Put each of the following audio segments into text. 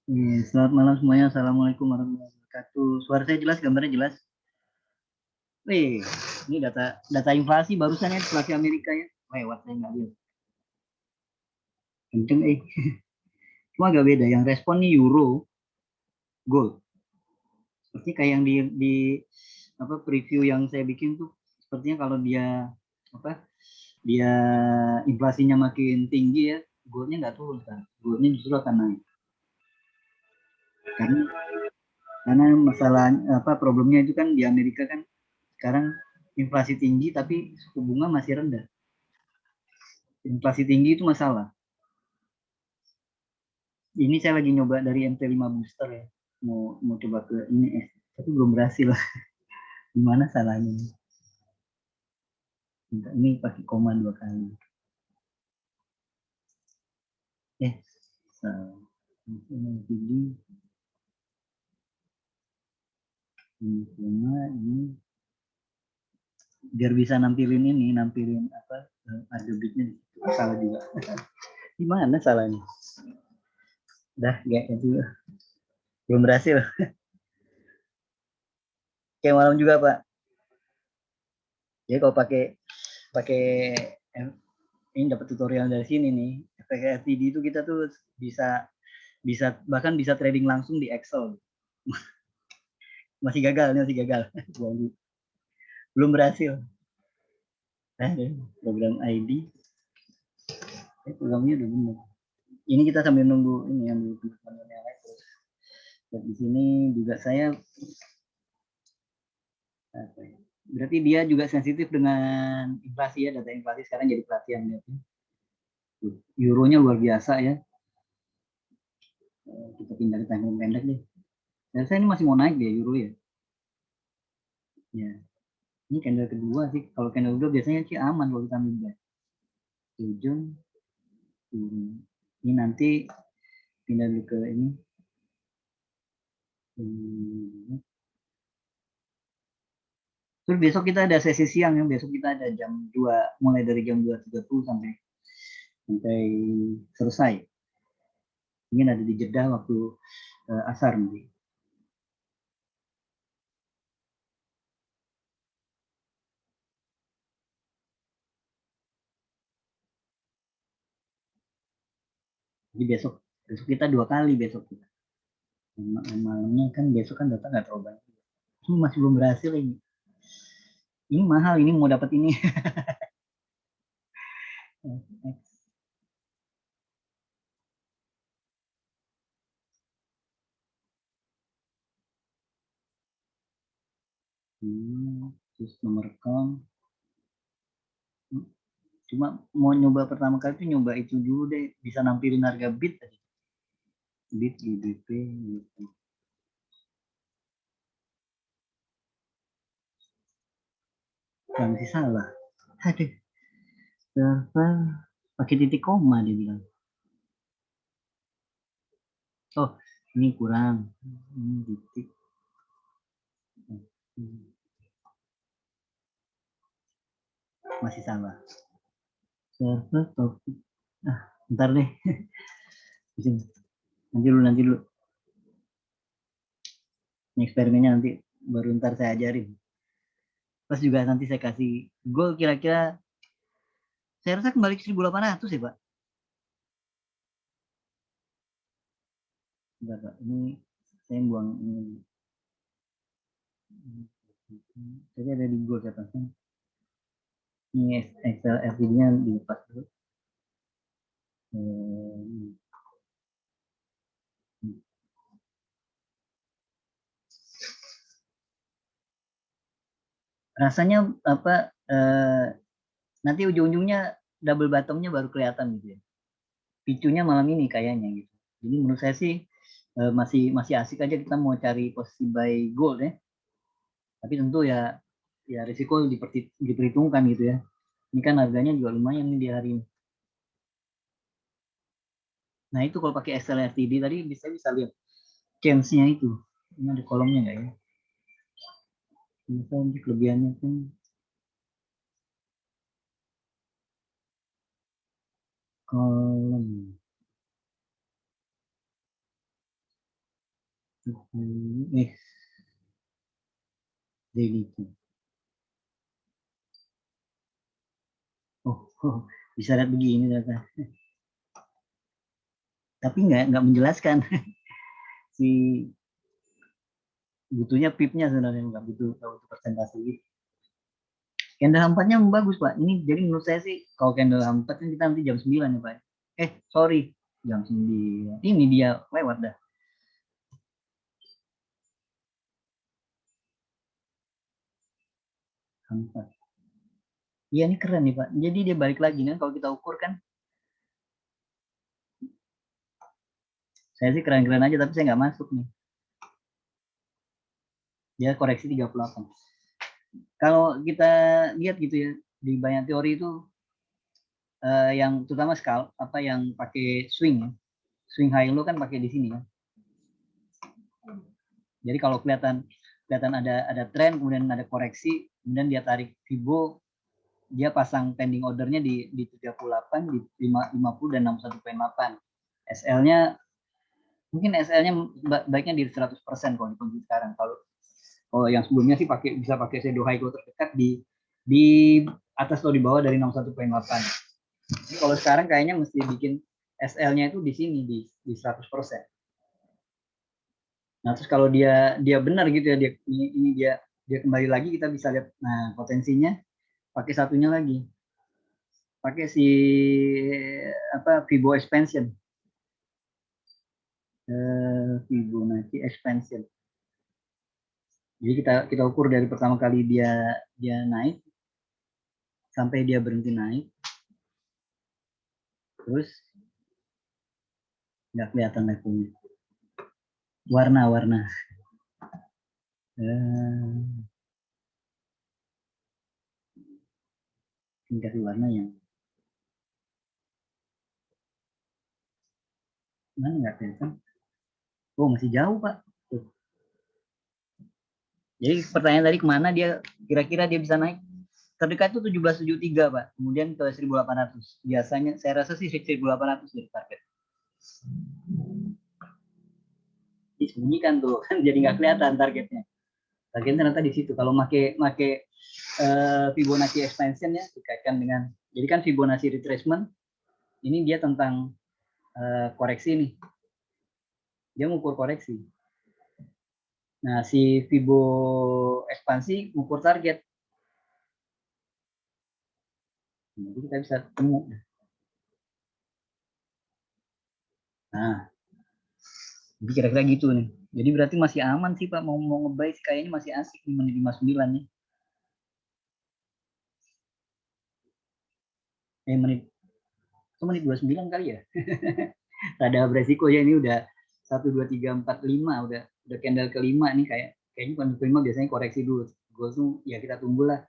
Selamat malam semuanya. Assalamualaikum warahmatullahi wabarakatuh. Suara saya jelas, gambarnya jelas. Wih, ini data data inflasi barusan ya, inflasi Amerika ya. Lewat saya nggak lihat. Kenceng Cuma agak beda. Yang respon nih euro, gold. Sepertinya kayak yang di apa preview yang saya bikin tuh, sepertinya kalau dia apa dia inflasinya makin tinggi ya, goldnya nggak turun kan. Goldnya justru akan naik. Karena karena masalah apa problemnya itu kan di Amerika kan sekarang inflasi tinggi tapi suku bunga masih rendah. Inflasi tinggi itu masalah. Ini saya lagi nyoba dari MT5 booster ya. Mau coba ke ini tapi belum berhasil. Gimana salahnya? Ini pakai koma 2 kali. Eh, salah. Ini cuma ini biar bisa nampilin ini, nampilin apa ada bitnya salah juga. Gimana salahnya? Dah, kayak itu belum berhasil. Kayak malam juga Pak. Jadi kalau pakai pakai ini dapat tutorial dari sini nih. Efek FTD itu kita tuh bisa bisa bahkan bisa trading langsung di Excel. Masih gagal, ini masih gagal. Belum berhasil. Program ID, programnya udah benar. Ini kita sambil nunggu ini yang teman-temannya terus. Dan di sini juga saya apa ya, berarti dia juga sensitif dengan inflasi ya, data inflasi sekarang jadi perhatian ya. Euronya luar biasa ya. Kita pindah ke time pendek deh. Dan saya ini masih mau naik deh euro ya. Ya, ini candle kedua sih. Kalau candle kedua biasanya sih aman kalau kita ambil buy. Ujung turun. Ini nanti pindah dulu ke ini. Terus besok kita ada sesi siang ya. Besok kita ada jam 2, mulai dari jam 2.30 sampai sampai selesai. Mungkin ada di jeda waktu asar nanti. Jadi besok besok kita 2 kali besok kita. Malamnya kan besok kan data nggak terlalu banyak. Ini masih belum berhasil ini. Ini mahal ini mau dapat ini. Terus nomor account. Cuma mau nyoba pertama kali tuh nyoba itu dulu deh, bisa nampilin harga bit tadi. Bit GBP gitu. Masih salah. Aduh, server pakai titik koma dia bilang. Oh, ini kurang. Ini titik. Masih salah. Server topik. Ah, ntar deh. Nanti dulu. Ini eksperimennya nanti baru ntar saya ajarin. Terus juga nanti saya kasih goal kira-kira saya rasa kembali ke 1.800 ya Pak. Enggak Pak, ini saya buang ini. Tadi ada di goal saya pasang. Ini Excel FTD-nya dilepas dulu. Rasanya apa nanti ujung-ujungnya double bottomnya baru kelihatan gitu ya. Picunya malam ini kayaknya gitu. Jadi menurut saya sih masih masih asik aja kita mau cari posisi buy gold ya. Tapi tentu ya ya risiko diperhitungkan gitu ya. Ini kan harganya juga lumayan nih di hari ini. Nah itu kalau pakai XLRTD tadi bisa bisa lihat chance-nya itu. Ini ada kolomnya nggak ya? Misalnya kelebihannya kan kolom. Nih, daily. Oh, bisa lihat begini ternyata. Tapi nggak menjelaskan si butuhnya pipnya sebenarnya, nggak butuh persentase gitu. Candle 4-nya bagus Pak. Ini jadi menurut saya sih kalau candle 4 kan kita nanti jam 9 ya Pak. Sorry, jam 9. Ini dia lewat dah. 4. Iya ini keren nih Pak. Jadi dia balik lagi kan kalau kita ukur kan. Saya sih keren-keren aja tapi saya nggak masuk nih. Dia koreksi 38. Kalau kita lihat gitu ya di banyak teori itu yang terutama apa yang pakai swing ya. Swing high low kan pakai di sini ya. Jadi kalau kelihatan ada tren kemudian ada koreksi kemudian dia tarik Fibo dia pasang pending ordernya di 38 di 50 dan 61,8. SL-nya mungkin SL-nya baiknya di 100% kalau di kondisi sekarang. Kalau yang sebelumnya sih bisa pakai shadow high low terdekat di atas atau di bawah dari 61,8. Jadi kalau sekarang kayaknya mesti bikin SL-nya itu di sini di 100%. Nah, terus kalau dia benar gitu ya ini dia kembali lagi kita bisa lihat nah potensinya pakai satunya lagi. Pakai si apa Fibo expansion. Fibonacci expansion. Jadi kita ukur dari pertama kali dia naik sampai dia berhenti naik. Terus nggak kelihatan levelnya. Warna-warna. Tingkat warna yang mana nggak kelihatan. Oh masih jauh Pak. Tuh. Jadi pertanyaan tadi kemana dia kira-kira dia bisa naik? Terdekat itu 1773 Pak. Kemudian ke 1800. Biasanya saya rasa sih 1800 jadi target. Disembunyikan tuh kan jadi nggak kelihatan targetnya. Targetnya ternyata di situ. Kalau make Fibonacci expansion ya dikaitkan dengan jadi kan Fibonacci retracement ini dia tentang koreksi nih. Dia mengukur koreksi. Nah, si Fibo ekspansi mengukur target. Jadi kita bisa temu. Nah, jadi kira-kira gitu nih. Jadi berarti masih aman sih Pak mau nge-buy kayaknya masih asik nih menit 59 nih. Menit 29 kali ya. Ada beresiko ya ini udah 1 2 3 4 5 udah candle kelima nih kayaknya candle kelima biasanya koreksi dulu. Gold tuh ya kita tunggulah.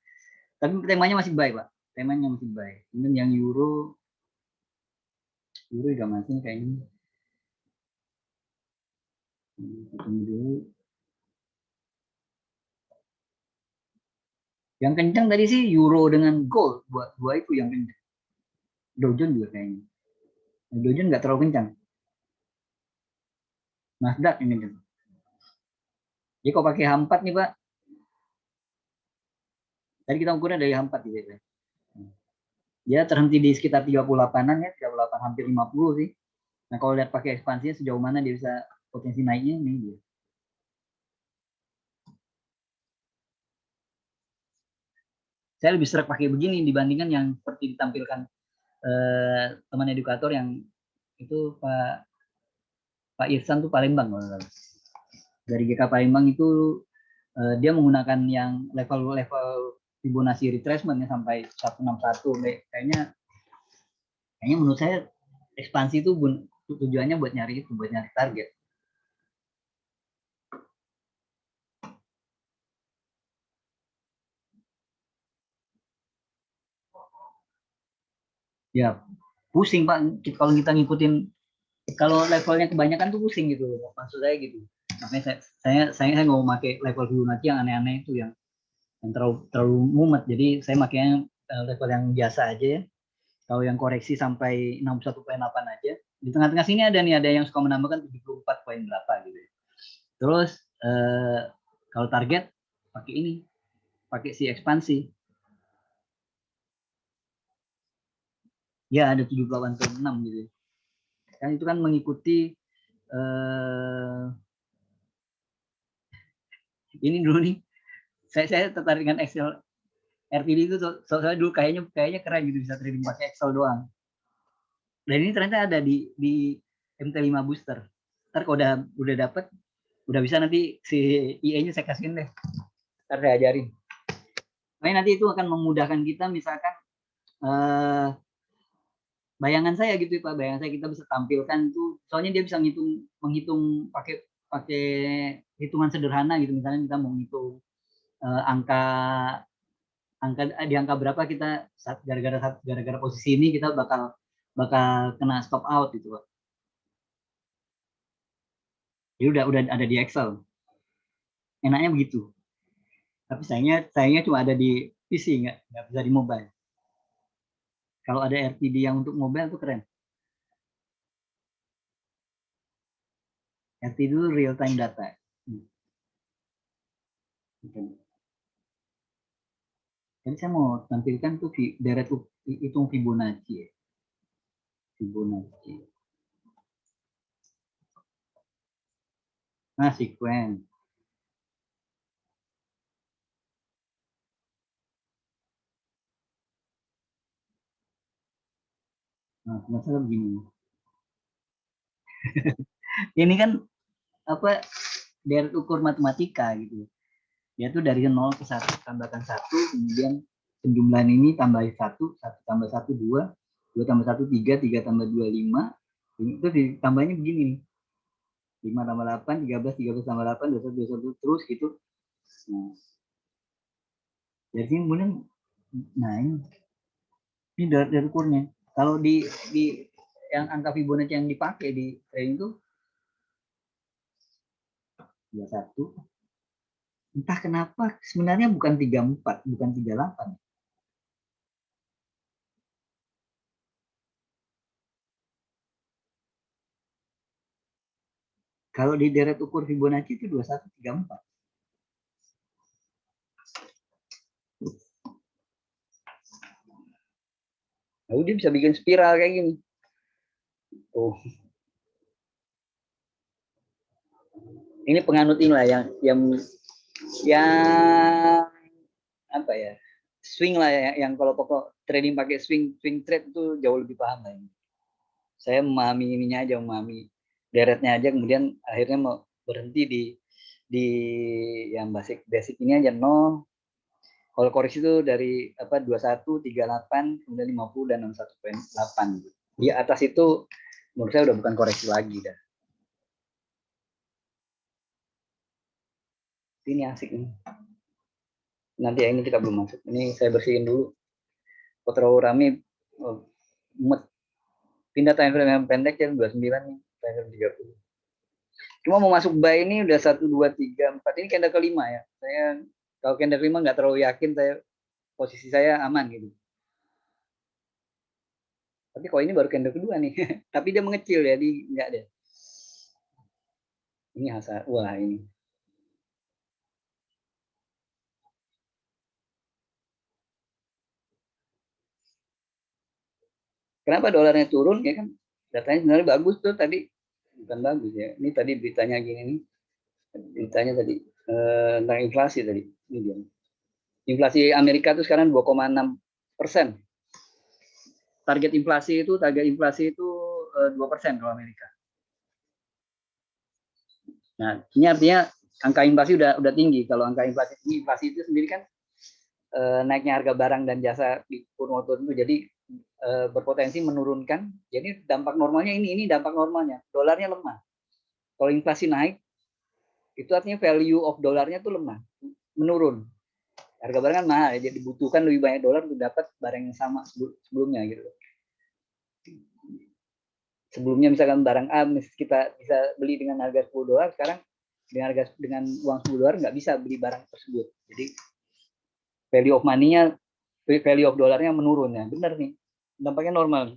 Tapi temanya masih buy Pak. Temanya masih buy. Kemudian yang euro juga masih kayaknya. Tunggu dulu. Yang kencang tadi sih euro dengan gold buat dua itu yang kencang. Dow Jones juga kayaknya. Dow Jones nggak terlalu kencang. Nasdaq ini kencang. Jadi kalau pakai H4 nih Pak, tadi kita ukurnya dari H4 gitu ya. Dia terhenti di sekitar 38-an ya, 38 hampir 50 sih. Nah kalau lihat pakai ekspansinya sejauh mana dia bisa potensi naiknya nih dia. Saya lebih serak pakai begini dibandingkan yang seperti ditampilkan teman edukator yang itu Pak Irsan tuh Palembang. Dari GK Palembang itu dia menggunakan yang level Fibonacci retracement ya sampai 161. Kayaknya menurut saya ekspansi itu tujuannya buat nyari target. Ya pusing Pak kalau kita ngikutin kalau levelnya kebanyakan tuh pusing gitu maksud saya gitu. Makanya saya nggak mau pakai level Fibonacci yang aneh-aneh itu yang terlalu mumet. Jadi saya makanya level yang biasa aja ya. Kalau yang koreksi sampai 61,8 aja. Di tengah-tengah sini ada yang suka menambahkan 74 poin berapa gitu ya. Terus kalau target pakai ini, pakai si ekspansi. Ya ada 78,6 gitu. Kan itu kan mengikuti ini dulu nih. Saya tertarik dengan Excel RTD itu soalnya dulu kayaknya keren gitu bisa trading pakai Excel doang. Dan ini ternyata ada di MT5 booster. Ntar kalau udah dapet, udah bisa nanti si IE-nya saya kasihin deh. Ntar saya ajarin. Nah, nanti itu akan memudahkan kita misalkan bayangan saya gitu Pak, bayangan saya kita bisa tampilkan tuh, soalnya dia bisa menghitung pakai pakai hitungan sederhana gitu, misalnya kita mau ngitung angka di angka berapa kita gara-gara posisi ini kita bakal kena stop out gitu Pak. Jadi udah ada di Excel. Enaknya begitu. Tapi sayangnya cuma ada di PC, nggak bisa di mobile. Kalau ada RTD yang untuk mobile tuh keren. RTD itu real time data. Jadi saya mau tampilkan tuh deret hitung Fibonacci ya. Fibonacci. Nah, sequence. Nah, masalah begini. Ini kan apa deret ukur matematika gitu. Dia tuh dari 0 ke 1 tambahkan 1, kemudian penjumlahan ini tambah 1, 1 tambah 1 2, 2 tambah 1 3, 3 tambah 2 5. Itu ditambahnya begini nih. 5 tambah 8, 13, 13 tambah 8, 21, 21 terus gitu. Nah, dari sini kemudian nah ini dari ukurnya. Kalau di yang angka Fibonacci yang dipakai di trading itu 21. Entah kenapa sebenarnya bukan 34, bukan 38. Kalau di deret ukur Fibonacci itu 2134. Lalu dia bisa bikin spiral kayak gini. Oh. Ini penganut inilah yang apa ya? Swing lah yang kalau pokok trading pakai swing trade itu jauh lebih paham lah ini. Saya memahami ininya aja, memahami deretnya aja, kemudian akhirnya mau berhenti di yang basic ini aja 0. Kalau koreksi itu dari 21, 38, kemudian 50 dan 61,8. Di atas itu menurut saya udah bukan koreksi lagi dah. Ini asik nih. Nanti ini kita belum masuk. Ini saya bersihin dulu. Kok terlalu rame. Pindah time frame yang pendek ya 29 nih. Time frame 30. Cuma mau masuk buy ini udah 1, 2, 3, 4. Ini candle kelima ya. Saya kalau candle kelima nggak terlalu yakin posisi saya aman gitu. Tapi kalau ini baru candle kedua nih. Tapi dia mengecil ya, nggak deh. Ini hasil, wah ini. Kenapa dolarnya turun ya kan? Datanya sebenarnya bagus tuh tadi. Bukan bagus ya. Ini tadi beritanya gini nih. Beritanya tadi tentang inflasi tadi. Ini dia. Inflasi Amerika tuh sekarang 2,6%. Target inflasi itu 2% kalau Amerika. Nah, ini artinya angka inflasi udah tinggi. Kalau angka inflasi itu sendiri kan naiknya harga barang dan jasa di kurun waktu itu, jadi berpotensi menurunkan. Jadi dampak normalnya ini dampak normalnya. Dolarnya lemah. Kalau inflasi naik, itu artinya value of dolarnya tuh lemah, menurun. Harga barang kan mahal, jadi dibutuhkan lebih banyak dolar untuk dapat barang yang sama sebelumnya gitu. Sebelumnya misalkan barang A kita bisa beli dengan harga $10, sekarang dengan uang $10 nggak bisa beli barang tersebut. Jadi value of money-nya, value of dolarnya menurun ya. Benar nih, dampaknya normal.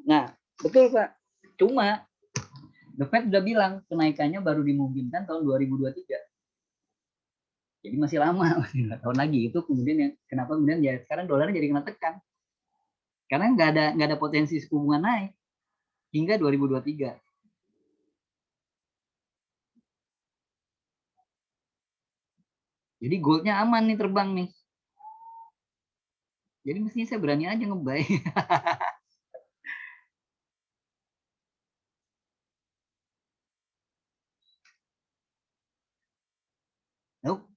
Nah, betul Pak. Cuma The Fed udah bilang kenaikannya baru dimungkinkan tahun 2023. Jadi masih lama, masih 2 tahun lagi. Itu kemudian yang kenapa kemudian ya sekarang dolarnya jadi kena tekan. Karena nggak ada potensi suku bunga naik hingga 2023. Jadi goldnya aman nih terbang nih. Jadi mestinya saya berani aja ngebuy.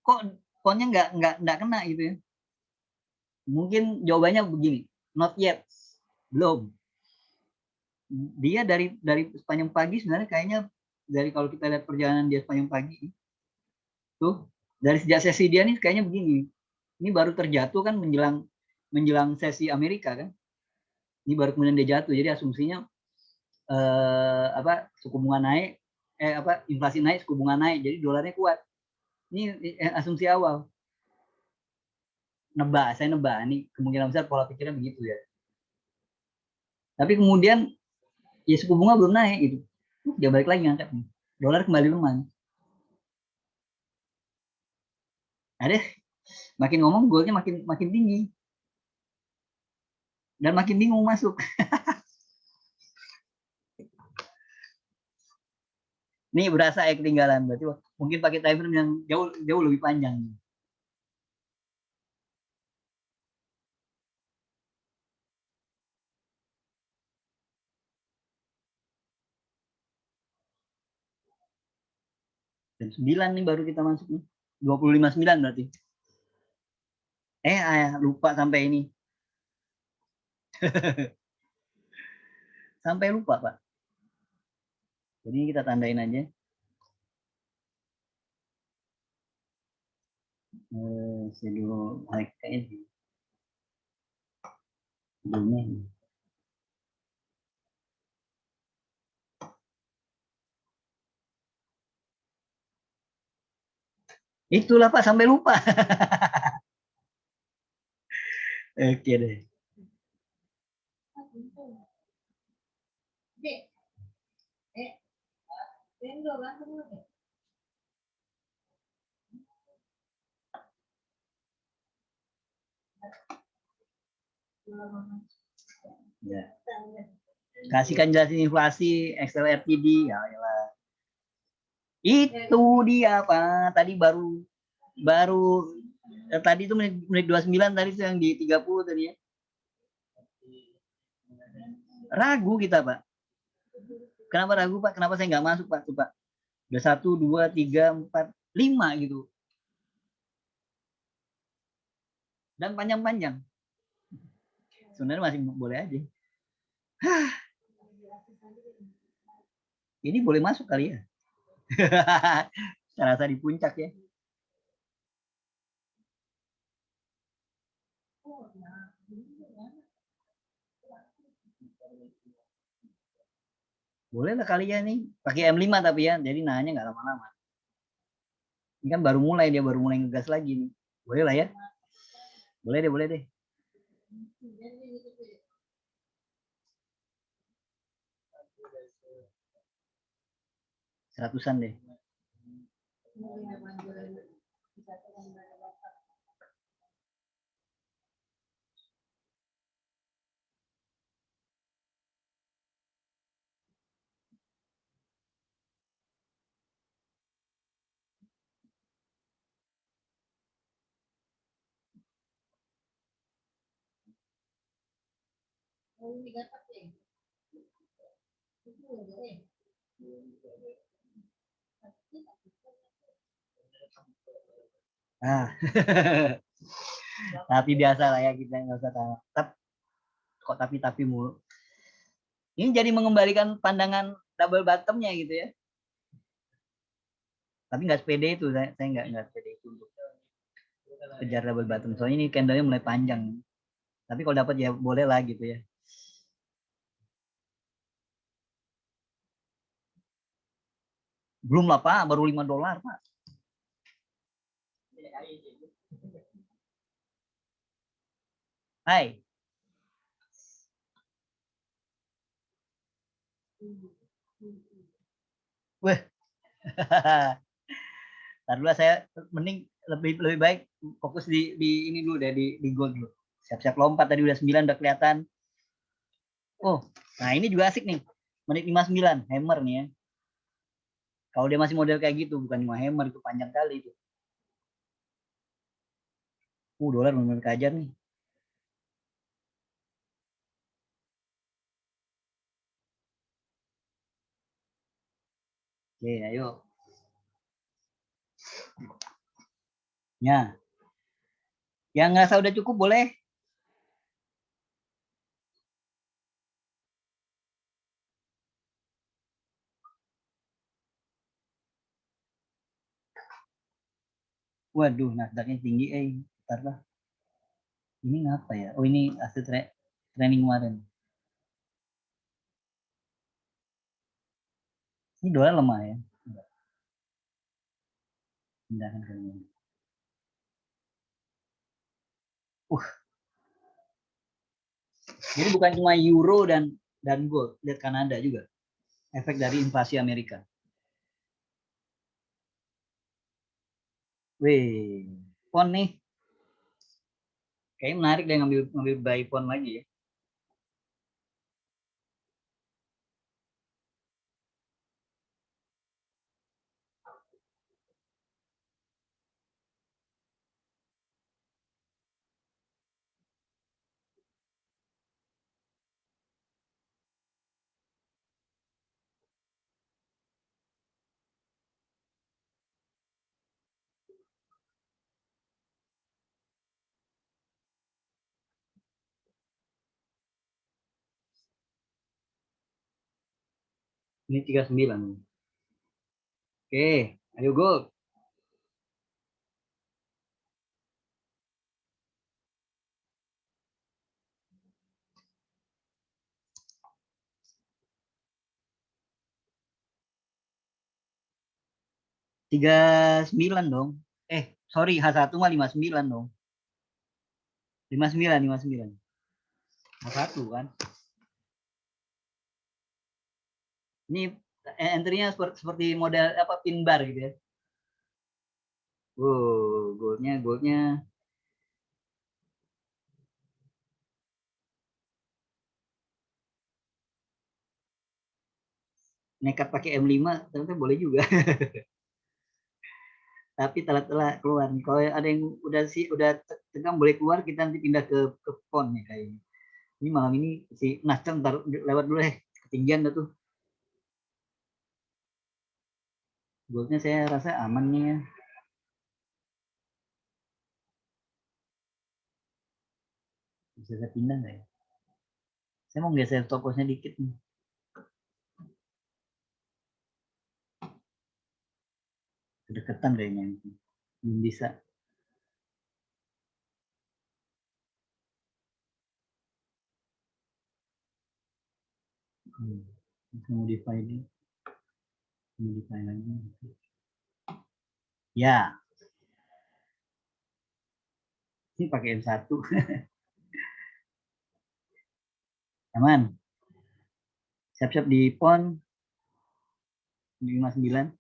Kok ponnya nggak kena gitu ya? Mungkin jawabannya begini, not yet, belum. Dia dari sepanjang pagi sebenarnya kayaknya dari kalau kita lihat perjalanan dia sepanjang pagi tuh dari sejak sesi dia nih kayaknya begini. Ini baru terjatuh kan menjelang menjelang sesi Amerika kan. Ini baru kemudian dia jatuh. Jadi asumsinya apa suku bunga naik apa inflasi naik suku bunga naik jadi dolarnya kuat. Ini asumsi awal. Saya nebak ini kemungkinan besar pola pikirnya begitu ya. Tapi kemudian ya suku bunga belum naik gitu. Dia balik lagi ngangkat nih. Dolar kembali lemah. Ada makin ngomong golnya makin makin tinggi dan makin bingung masuk. Nih berasa ya ketinggalan berarti mungkin pakai time frame yang jauh jauh lebih panjang. Jam 9 nih baru kita masuk nih. 25.9 berarti. Lupa sampai ini. Sampai lupa, Pak. Jadi kita tandain aja. Schedule naik kayaknya ini. Itulah Pak sampai lupa. Oke deh. Ya. Kasihkan jelasin inflasi, Excel RTD, ya lah. Itu dia Pak. Tadi baru baru tadi itu menit 29 tadi itu yang di 30 tadi ya. Ragu kita Pak. Kenapa ragu Pak? Kenapa saya nggak masuk Pak? Tuh Pak. Udah 1, 2, 3, 4, 5 gitu. Dan panjang-panjang. Sebenarnya masih boleh aja. Ini boleh masuk kali ya. Saya rasa di puncak ya. Boleh lah kali ya nih. Pakai M5 tapi ya. Jadi nanya nggak lama-lama. Ini kan baru mulai dia baru mulai ngegas lagi nih. Boleh lah ya. Boleh deh, boleh deh. Seratusan deh. Ah. Tapi biasa lah ya kita nggak usah tahu. Kok tapi mulu. Ini jadi mengembalikan pandangan double bottomnya gitu ya. Tapi nggak sepede itu, saya nggak sepede itu untuk kejar double bottom. Soalnya ini candlenya mulai panjang. Tapi kalau dapat ya boleh lah gitu ya. Belum lah Pak, baru $5 Pak. Hai. Wah, ntar dulu saya mending lebih lebih baik fokus di ini dulu deh di gold dulu. Siap-siap lompat tadi udah 9 udah kelihatan. Oh, nah ini juga asik nih. Menit 59 hammer nih ya. Kalau dia masih model kayak gitu bukan cuma hammer itu panjang kali itu. Dolar benar-benar keajar nih. Oke, ayo. Ya, yang ngerasa udah cukup boleh. Waduh, Nasdaqnya tinggi, Ntar lah. Ini ngapa ya? Oh, ini hasil training kemarin. Ini dolar lemah ya. Pindahkan ke ini. Uh, jadi bukan cuma euro dan gold, lihat Kanada juga. Efek dari inflasi Amerika. Wih, pon nih. Kayaknya menarik deh ngambil ngambil buy pon lagi ya. Ini 39. Oke, ayo gold. 39 dong. Sorry, H1 mah 59 dong. 59, 59. H1 kan. Ini entry-nya seperti model apa pin bar gitu ya. Goldnya nekat pakai M5 ternyata boleh juga. Tapi telat-telat keluar nih. Kalau ada yang udah tegang boleh keluar kita nanti pindah ke pon nih kayaknya. Ini malam ini si Nasdaq ntar lewat dulu ketinggian dah tuh. Goldnya saya rasa aman nih ya. Bisa saya pindah nggak ya? Saya mau geser stop lossnya dikit nih. Kedekatan kayaknya. Belum bisa. Hmm. Modify ini. Modify lagi. Ya, ini pakai M1. Aman. Siap-siap di pon 59.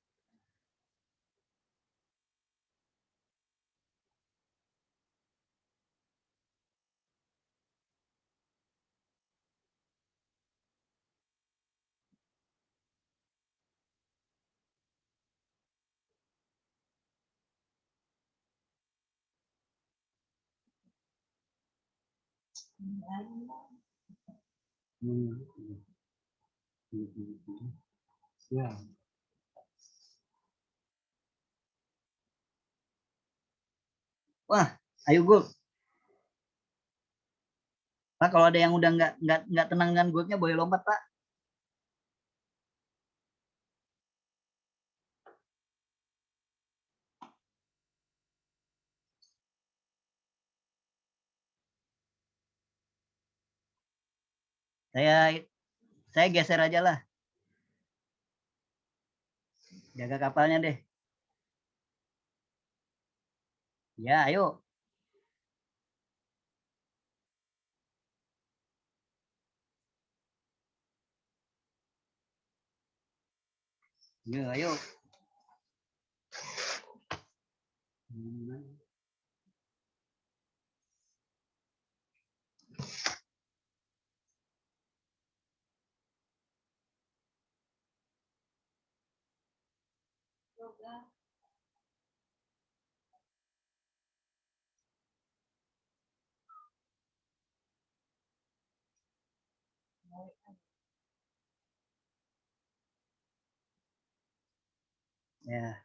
Ya. Wah, ayo Gul. Pak, kalau ada yang udah nggak tenang dengan goldnya boleh lompat Pak. Saya saya geser aja lah, jaga kapalnya deh. Ya, ayo. Ya, ayo. Ya,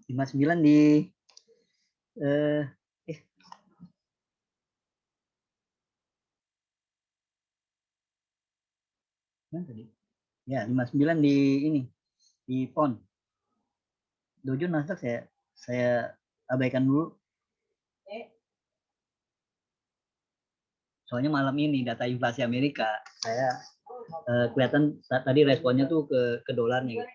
lima sembilan di eh eh mana tadi? Ya, 59 di ini di pon. Dojo Nasdaq saya abaikan dulu. Soalnya malam ini data inflasi Amerika saya kelihatan tadi responnya tuh ke dolarnya gitu.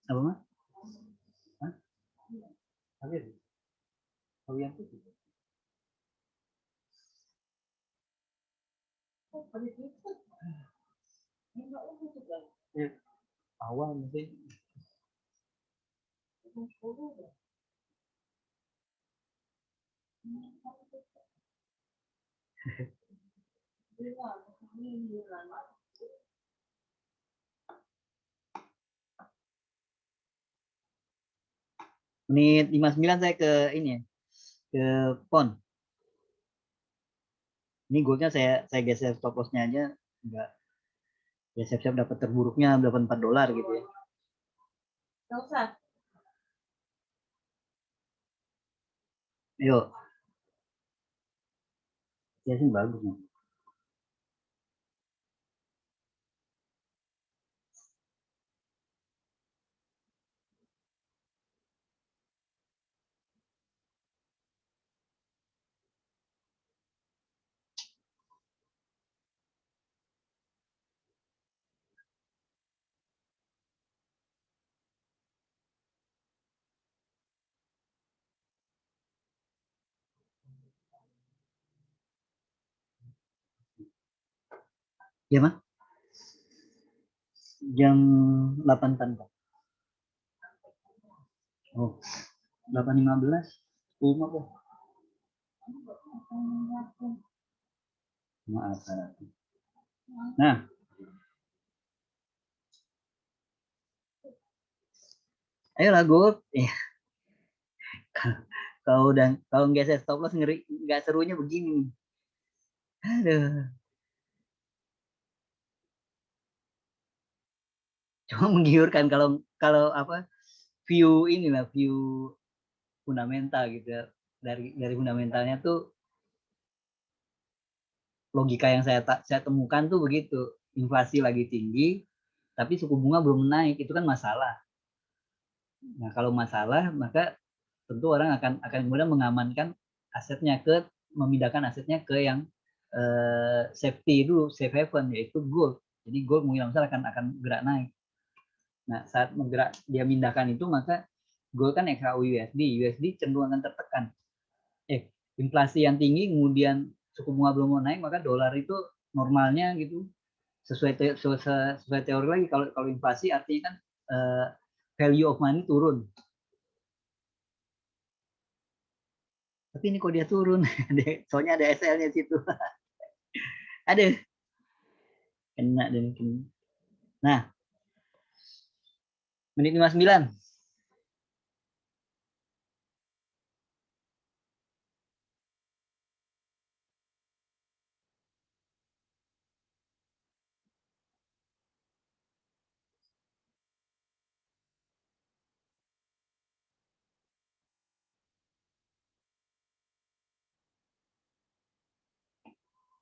Apa mah? Hah? Habis. Oh, yang putih. Ya, awal mungkin. Menit 59 saya ke ini ya, ke pon. Ini goalnya saya geser stop lossnya aja, enggak ya siap-siap dapat terburuknya dapat 4 dolar gitu ya. Nggak usah. Yuk, ya sih bagus nih. Ya mah, jam 8 tanpa. Oh, 8.15. 10 mah kok. Maaf. Nah, ayolah gold. Kalau nggak saya stop loss ngeri nggak serunya begini nih. Aduh, cuma menggiurkan kalau kalau apa view inilah view fundamental gitu ya. Dari fundamentalnya tuh logika yang saya temukan tuh begitu. Inflasi lagi tinggi, tapi suku bunga belum naik, itu kan masalah. Nah, kalau masalah maka tentu orang akan kemudian mengamankan asetnya memindahkan asetnya ke yang safety dulu, safe haven yaitu gold. Jadi gold mungkin besar akan gerak naik. Nah, saat menggerak dia mindahkan itu maka gold kan XAU USD cenderung akan tertekan. Inflasi yang tinggi kemudian suku bunga belum mau naik maka dolar itu normalnya gitu sesuai teori lagi kalau kalau inflasi artinya kan value of money turun. Tapi ini kok dia turun, soalnya ada SL-nya situ. Ada kena dan kena. Nah, menit 59.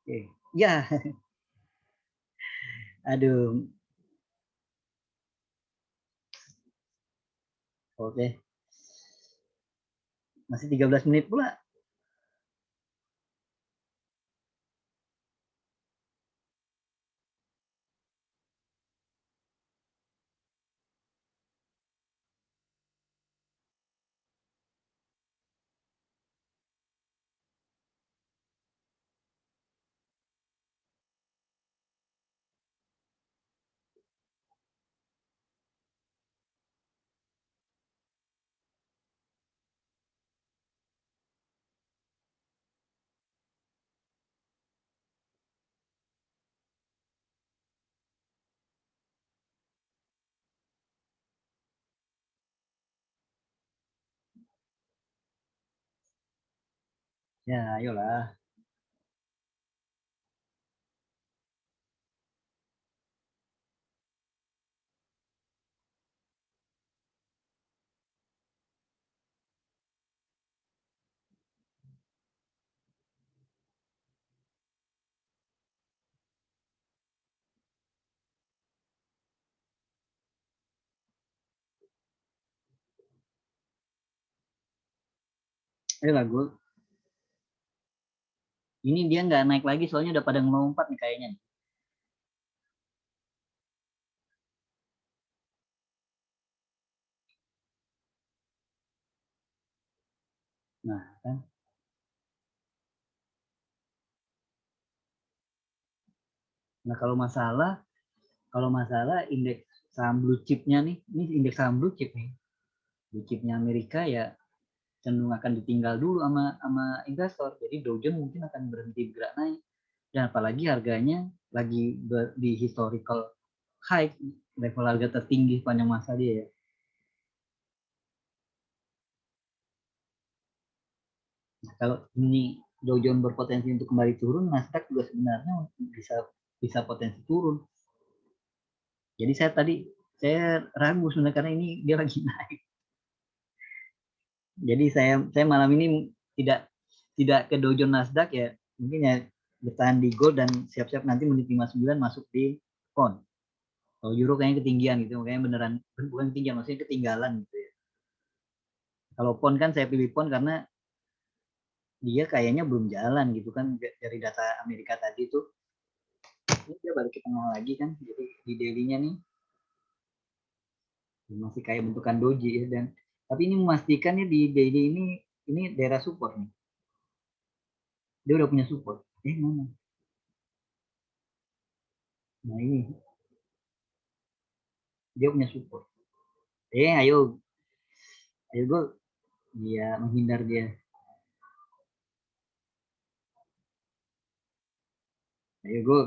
Oke. Ya, aduh. Oke. Masih 13 menit pula. Ya, ayolah. Ayolah, gue. Ini dia nggak naik lagi soalnya udah pada ngelompat nih kayaknya. Nah, kan. Nah, kalau masalah indeks saham blue chipnya nih, ini indeks saham blue chip nih. Blue chipnya Amerika ya cenderung akan ditinggal dulu sama investor. Jadi Dow Jones mungkin akan berhenti bergerak naik. Dan apalagi harganya lagi di historical high, level harga tertinggi sepanjang masa dia ya. Nah, kalau ini Dow Jones berpotensi untuk kembali turun, Nasdaq juga sebenarnya bisa bisa potensi turun. Jadi saya ragu sebenarnya karena ini dia lagi naik. Jadi saya malam ini tidak tidak ke Dow Jones Nasdaq ya, mungkin ya bertahan di gold dan siap-siap nanti menit 59 masuk di pound. Kalau euro kayaknya ketinggian gitu, makanya beneran bukan ketinggian, maksudnya ketinggalan gitu ya. Kalau pound kan saya pilih pound karena dia kayaknya belum jalan gitu kan dari data Amerika tadi tuh. Ini dia balik ke tengah lagi kan, jadi di daily-nya nih masih kayak bentukan doji ya, dan tapi ini memastikan ya di daily ini daerah support nih. Dia udah punya support. Mana? Nah ini dia punya support. Ayo, ayo gue dia menghindar dia. Ayo gue.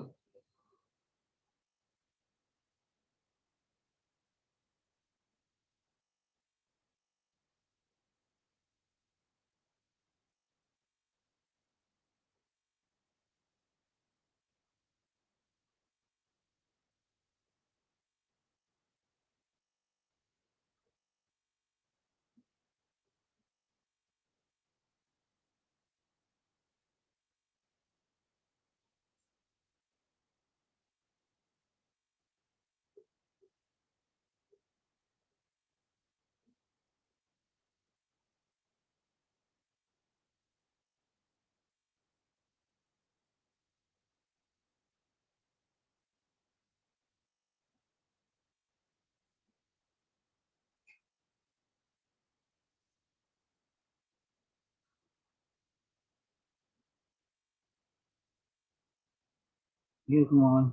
Yuk, come on.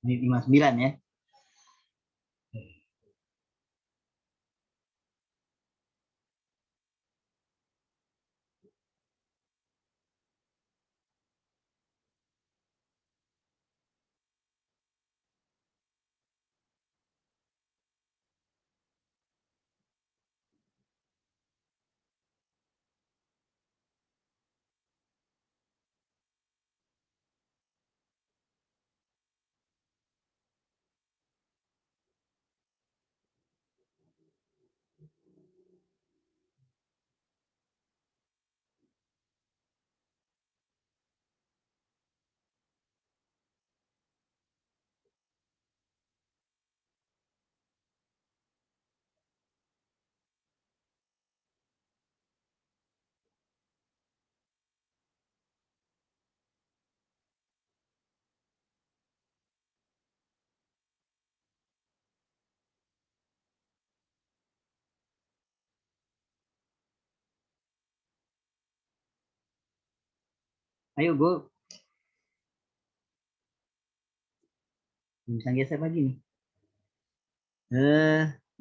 Menit 59 ya. Ayo gue bisa geser lagi nih.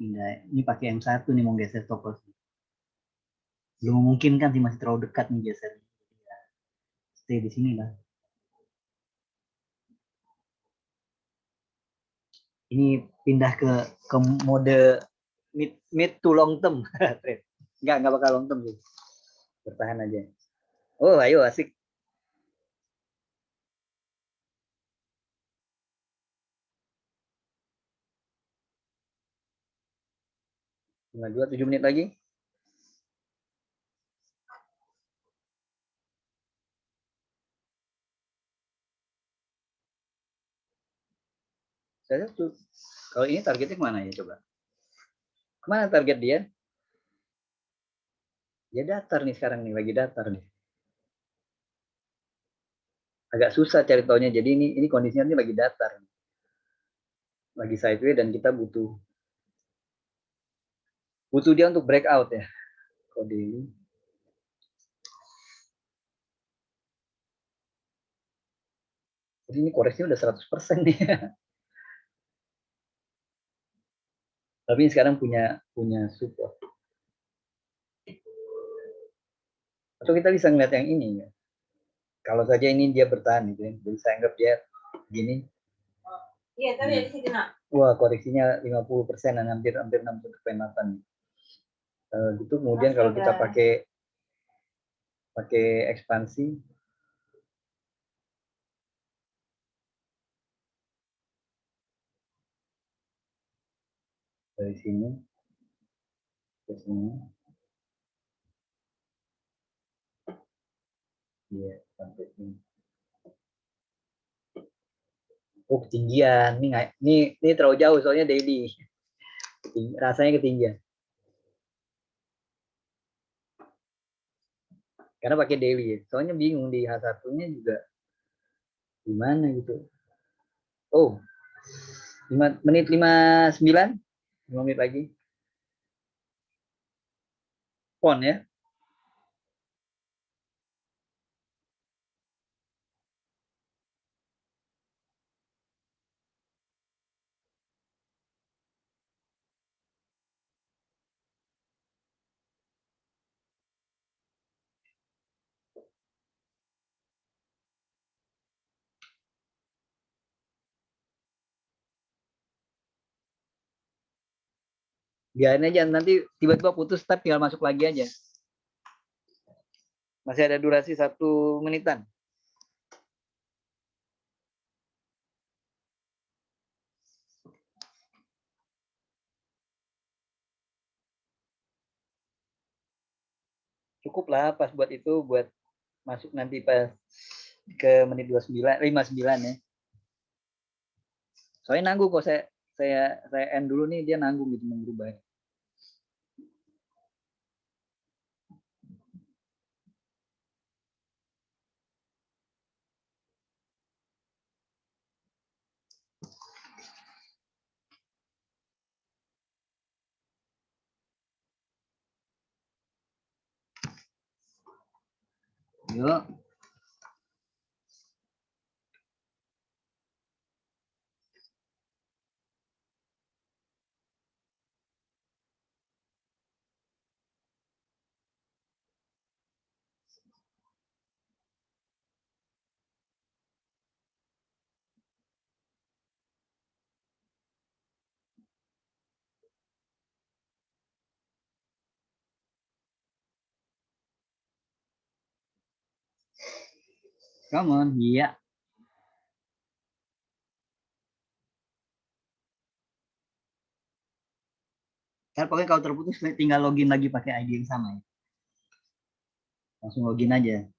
Enggak. Ini pakai M1 nih mau geser toko. Belum memungkinkan sih, masih terlalu dekat nih geser. Stay di sini lah. Ini pindah ke mode mid to long term. Enggak bakal long term sih. Bertahan aja. Oh, ayo asik. 7 menit lagi. Saya tuh kalau ini targetnya kemana ya coba? Kemana target dia? Dia datar nih sekarang nih, lagi datar nih. Agak susah cari taunya. Jadi ini kondisinya nih lagi datar. Lagi sideways dan kita butuh dia untuk breakout ya. Kode ini. Jadi ini koreksinya udah 100% nih. Tapi sekarang punya support. Atau kita bisa ngeliat yang ini ya. Kalau saja ini dia bertahan gitu ya. Jadi saya anggap dia gini. Iya, tadi di situ nak. Wah, koreksinya 50% dan hampir 61,8. Gitu kemudian kalau kita pakai ekspansi dari sini ke sini. Iya, sampai sini. Oh, ketinggian. Ini terlalu jauh soalnya daily. Rasanya ketinggian. Karena pakai daily ya. Soalnya bingung di H1-nya juga gimana gitu. Oh, 5 menit 59. 5 menit lagi. Pon ya. Biarin aja nanti tiba-tiba putus tapi tinggal masuk lagi aja. Masih ada durasi 1 menitan. Cukup lah pas buat itu, buat masuk nanti pas ke menit 29, 59 ya. Soalnya nanggung kok saya end dulu nih, dia nanggung gitu mengubah. Yuk. Come on, iya. Kan pokoknya kalau terputus tinggal login lagi pakai ID yang sama ya. Langsung login aja.